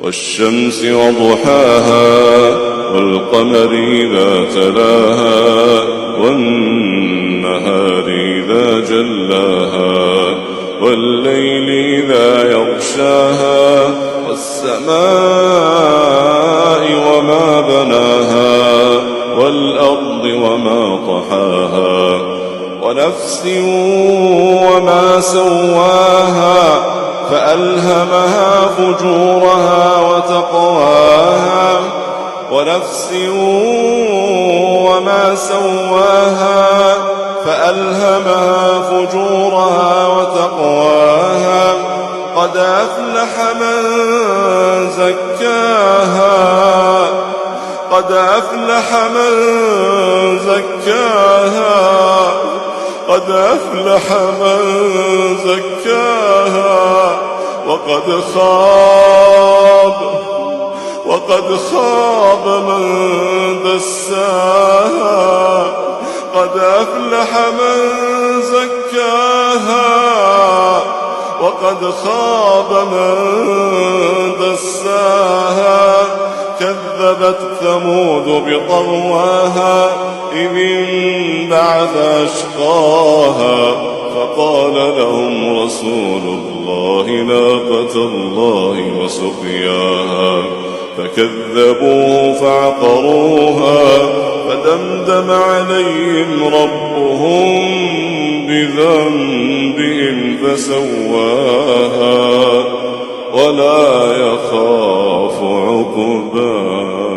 والشمس وضحاها والقمر إذا تلاها والنهار إذا جلاها والليل إذا يغشاها والسماء وما بناها والأرض وما طحاها ونفس وما سواها فألهمها فجورها وتقواها ونفس وما سواها فألهمها فجورها وتقواها قد أفلح من زكاها قد أفلح من زكاها قد أفلح من زكاها وقد خاب من دساها قد أفلح من زكاها وقد خاب من دساها كذبت ثمود بطغواها إذ انبعث أشقاها فقال لهم رسول الله ناقة الله وسقياها فكذبوه فعقروها فدمدم عليهم ربهم بذنبهم فسواها ولا يخاف عقباها.